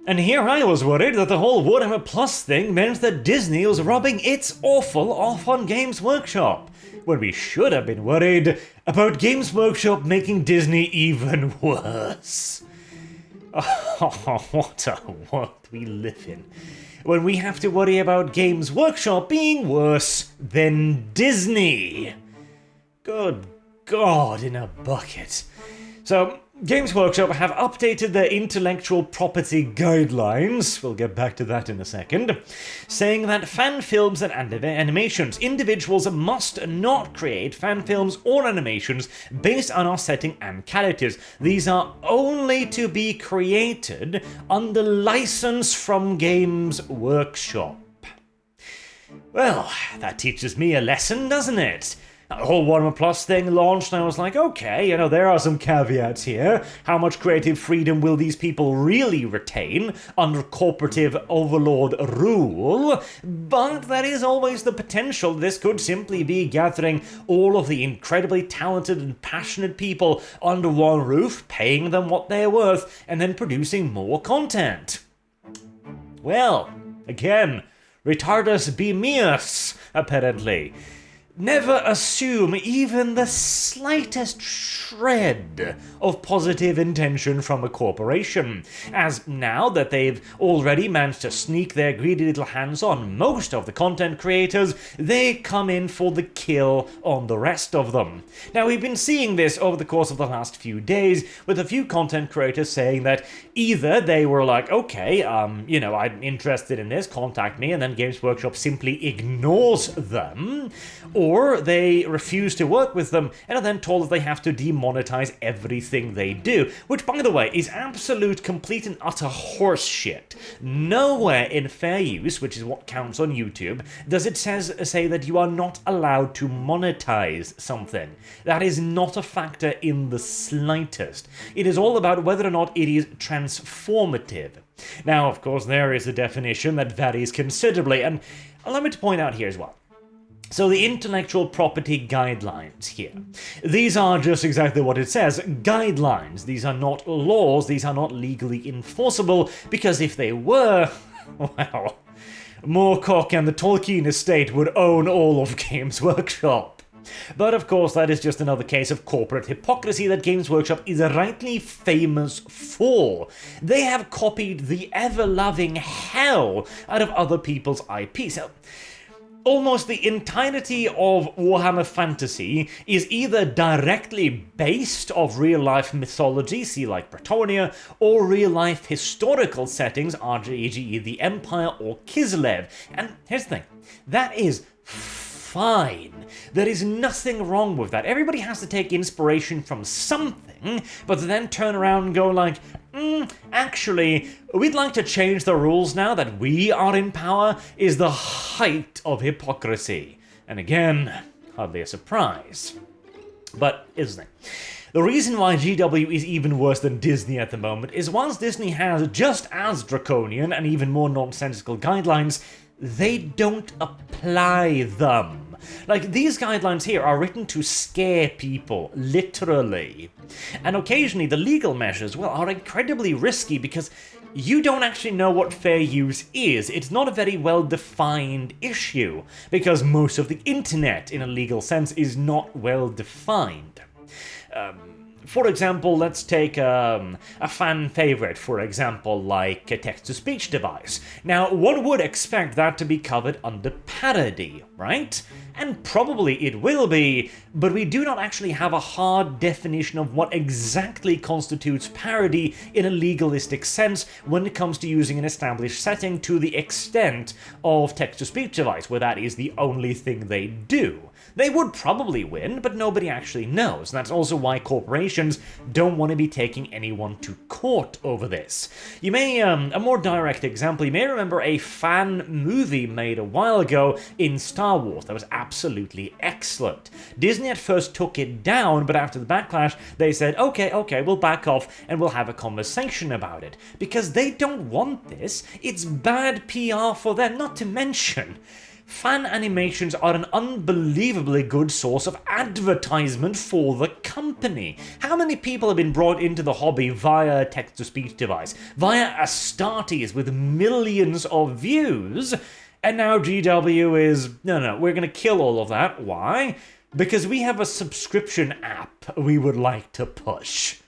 And here I was worried that the whole Warhammer Plus thing meant that Disney was rubbing its awful off on Games Workshop, when we should have been worried about Games Workshop making Disney even worse. Oh, what a world we live in, when we have to worry about Games Workshop being worse than Disney. Good God in a bucket. So, Games Workshop have updated their intellectual property guidelines, we'll get back to that in a second, saying that fan films and animations, individuals must not create fan films or animations based on our setting and characters. These are only to be created under license from Games Workshop. Well, that teaches me a lesson, doesn't it? The whole Warhammer Plus thing launched and I was like, okay, there are some caveats here. How much creative freedom will these people really retain under corporative overlord rule? But there is always the potential this could simply be gathering all of the incredibly talented and passionate people under one roof, paying them what they're worth, and then producing more content. Well, again, retardus be meus, apparently. Never assume even the slightest shred of positive intention from a corporation, as now that they've already managed to sneak their greedy little hands on most of the content creators, they come in for the kill on the rest of them. Now, we've been seeing this over the course of the last few days, with a few content creators saying that either they were like, okay, I'm interested in this, contact me, and then Games Workshop simply ignores them, or they refuse to work with them and are then told that they have to demonetize everything they do, which, by the way, is absolute, complete and utter horseshit. Nowhere in fair use, which is what counts on YouTube, does it say that you are not allowed to monetize something. That is not a factor in the slightest. It is all about whether or not it is transformative. Now, of course, there is a definition that varies considerably, and allow me to point out here as well. So the intellectual property guidelines here. These are just exactly what it says, guidelines. These are not laws, these are not legally enforceable, because if they were, well, Moorcock and the Tolkien estate would own all of Games Workshop. But of course that is just another case of corporate hypocrisy that Games Workshop is rightly famous for. They have copied the ever-loving hell out of other people's IP. So, almost the entirety of Warhammer Fantasy is either directly based off real-life mythology, see like Bretonnia, or real-life historical settings, e.g. the Empire or Kislev. And here's the thing, that is fine. There is nothing wrong with that. Everybody has to take inspiration from something, but then turn around and go like, actually, we'd like to change the rules now that we are in power, is the height of hypocrisy. And again, hardly a surprise. But here's the thing. The reason why GW is even worse than Disney at the moment is whilst Disney has just as draconian and even more nonsensical guidelines, they don't apply them. Like, these guidelines here are written to scare people, literally. And occasionally the legal measures, well, are incredibly risky because you don't actually know what fair use is. It's not a very well-defined issue, because most of the internet, in a legal sense, is not well-defined. For example, let's take a fan favorite, for example, like a text-to-speech device. Now, one would expect that to be covered under parody, right? And probably it will be, but we do not actually have a hard definition of what exactly constitutes parody in a legalistic sense when it comes to using an established setting to the extent of text-to-speech device, where that is the only thing they do. They would probably win, but nobody actually knows, and that's also why corporations don't want to be taking anyone to court over this. You may, a more direct example, you may remember a fan movie made a while ago in Star Wars that was absolutely excellent. Disney at first took it down, but after the backlash, they said, okay, we'll back off and we'll have a conversation about it. Because they don't want this, it's bad PR for them, not to mention fan animations are an unbelievably good source of advertisement for the company. How many people have been brought into the hobby via a text-to-speech device, via Astartes with millions of views, and now GW is, no, we're going to kill all of that. Why? Because we have a subscription app we would like to push.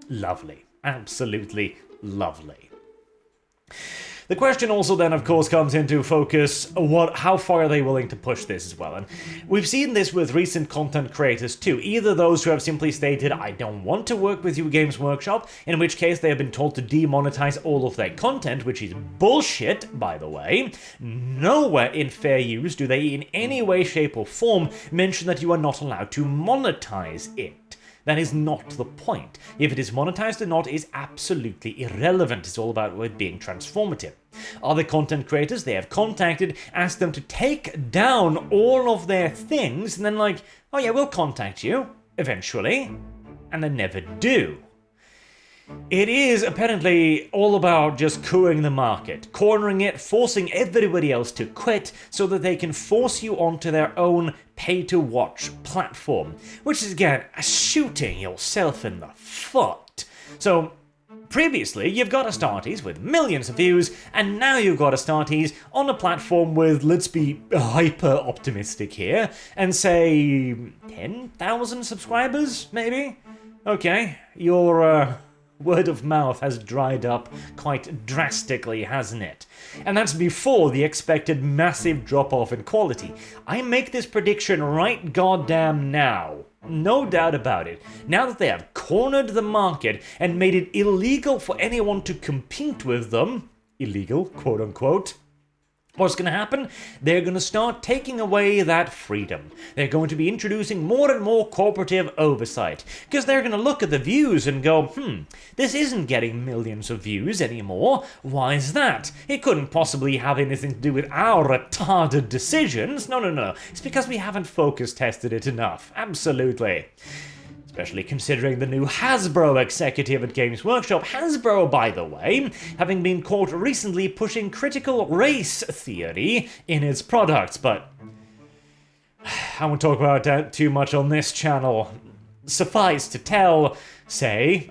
Lovely. Absolutely lovely. The question also then, of course, comes into focus, how far are they willing to push this as well? And we've seen this with recent content creators too. Either those who have simply stated, I don't want to work with you, Games Workshop, in which case they have been told to demonetize all of their content, which is bullshit, by the way. Nowhere in fair use do they in any way, shape, or form mention that you are not allowed to monetize it. That is not the point. If it is monetized or not is absolutely irrelevant. It's all about it being transformative. Other content creators they have contacted, asked them to take down all of their things, and then like, oh yeah, we'll contact you, eventually. And they never do. It is apparently all about just cooing the market, cornering it, forcing everybody else to quit so that they can force you onto their own pay-to-watch platform, which is again shooting yourself in the foot. So previously you've got Astartes with millions of views, and now you've got Astartes on a platform with, let's be hyper-optimistic here, and say 10,000 subscribers, maybe? Okay, your word of mouth has dried up quite drastically, hasn't it? And that's before the expected massive drop-off in quality. I make this prediction right goddamn now. No doubt about it. Now that they have cornered the market and made it illegal for anyone to compete with them, illegal, quote-unquote, what's going to happen? They're going to start taking away that freedom. They're going to be introducing more and more corporative oversight, because they're going to look at the views and go, this isn't getting millions of views anymore. Why is that? It couldn't possibly have anything to do with our retarded decisions. No. It's because we haven't focus tested it enough. Absolutely. Especially considering the new Hasbro executive at Games Workshop. Hasbro, by the way, having been caught recently pushing critical race theory in its products, but I won't talk about that too much on this channel. Suffice to say,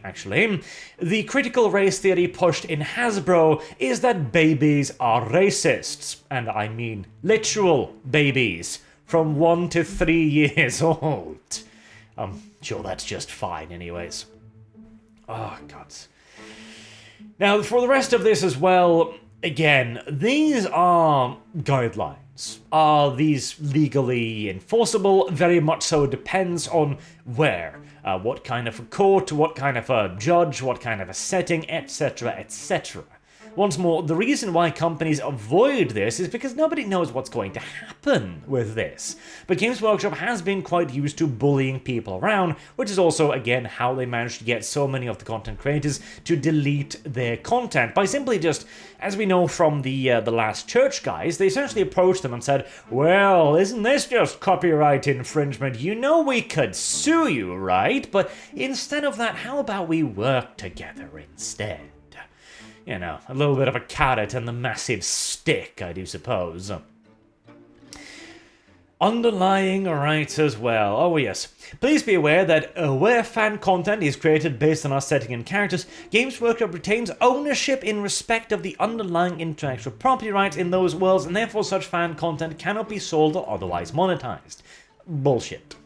the critical race theory pushed in Hasbro is that babies are racists, and I mean literal babies, from 1 to 3 years old. Sure, that's just fine anyways. Oh, God. Now, for the rest of this as well, again, these are guidelines. Are these legally enforceable? Very much so. It depends on where. What kind of a court, what kind of a judge, what kind of a setting, etc., etc. Once more, the reason why companies avoid this is because nobody knows what's going to happen with this. But Games Workshop has been quite used to bullying people around, which is also, again, how they managed to get so many of the content creators to delete their content. By simply just, as we know from the Last Church guys, they essentially approached them and said, well, isn't this just copyright infringement? You know we could sue you, right? But instead of that, how about we work together instead? You know, a little bit of a carrot and the massive stick, I do suppose. Underlying rights as well. Oh yes. Please be aware that where fan content is created based on our setting and characters, Games Workshop retains ownership in respect of the underlying intellectual property rights in those worlds, and therefore such fan content cannot be sold or otherwise monetized. Bullshit.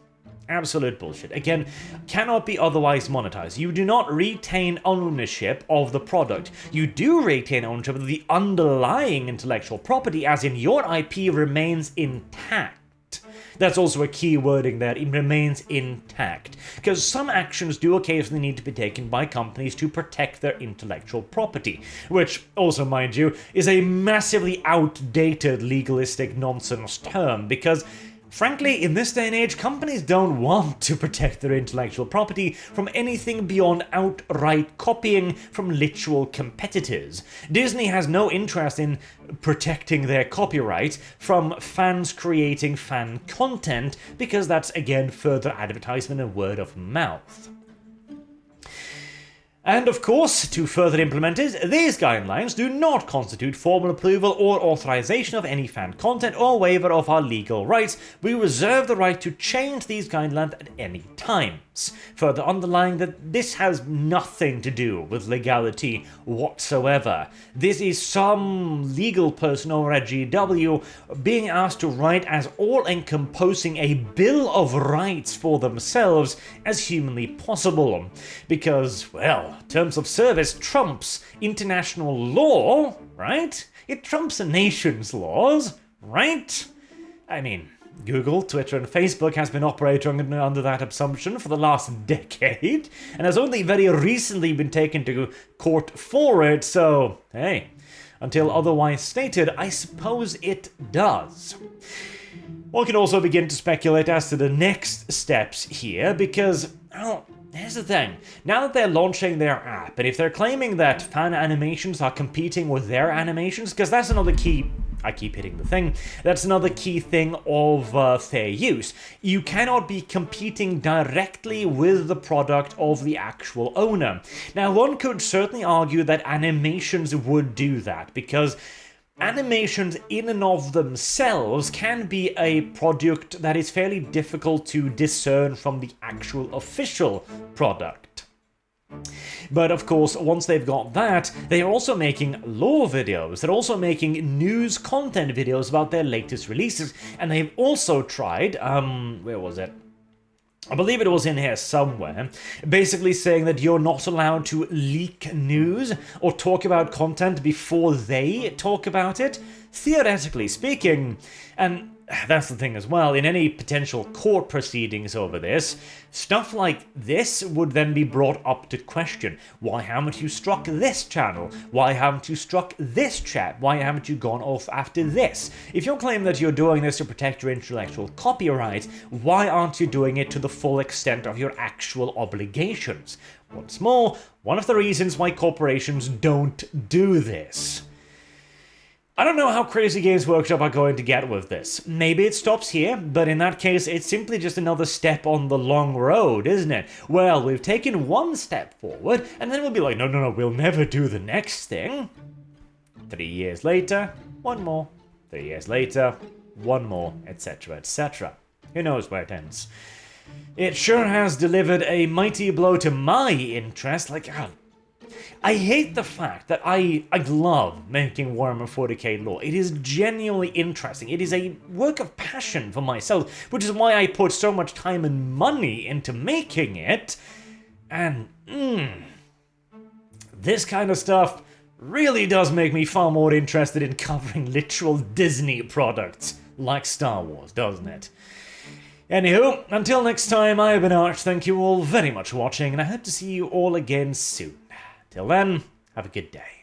Absolute bullshit. Again, cannot be otherwise monetized. You do not retain ownership of the product. You do retain ownership of the underlying intellectual property, as in your IP remains intact. That's also a key wording there. It remains intact. Because some actions do occasionally need to be taken by companies to protect their intellectual property, which also, mind you, is a massively outdated legalistic nonsense term, because frankly, in this day and age, companies don't want to protect their intellectual property from anything beyond outright copying from literal competitors. Disney has no interest in protecting their copyright from fans creating fan content, because that's, again, further advertisement and word of mouth. And of course, to further implement it, these guidelines do not constitute formal approval or authorization of any fan content or waiver of our legal rights. We reserve the right to change these guidelines at any time. Further underlying that this has nothing to do with legality whatsoever. This is some legal person over at GW being asked to write as all-encompassing a bill of rights for themselves as humanly possible. Because, well, terms of service trumps international law, right? It trumps a nation's laws, right? I mean, Google, Twitter, and Facebook has been operating under that assumption for the last decade, and has only very recently been taken to court for it, so, hey, until otherwise stated, I suppose it does. One can also begin to speculate as to the next steps here, because, well, here's the thing. Now that they're launching their app, and if they're claiming that fan animations are competing with their animations, because that's another key... I keep hitting the thing. That's another key thing of fair use. You cannot be competing directly with the product of the actual owner. Now, one could certainly argue that animations would do that, because animations in and of themselves can be a product that is fairly difficult to discern from the actual official product. But of course, once they've got that, they are also making lore videos, they're also making news content videos about their latest releases, and they've also tried, where was it? I believe it was in here somewhere, basically saying that you're not allowed to leak news or talk about content before they talk about it, theoretically speaking. And that's the thing as well, in any potential court proceedings over this, stuff like this would then be brought up to question. Why haven't you struck this channel? Why haven't you struck this chat? Why haven't you gone off after this? If you're claiming that you're doing this to protect your intellectual copyright, why aren't you doing it to the full extent of your actual obligations? Once more, one of the reasons why corporations don't do this. I don't know how crazy Games Workshop are going to get with this. Maybe it stops here, but in that case, it's simply just another step on the long road, isn't it? Well, we've taken one step forward, and then we'll be like, no, we'll never do the next thing. 3 years later, one more. 3 years later, one more, etc., etc. Who knows where it ends? It sure has delivered a mighty blow to my interest, like, I hate the fact that I love making Warhammer 40k lore. It is genuinely interesting. It is a work of passion for myself, which is why I put so much time and money into making it. And, this kind of stuff really does make me far more interested in covering literal Disney products, like Star Wars, doesn't it? Anywho, until next time, I have been Arch. Thank you all very much for watching, and I hope to see you all again soon. Till then, have a good day.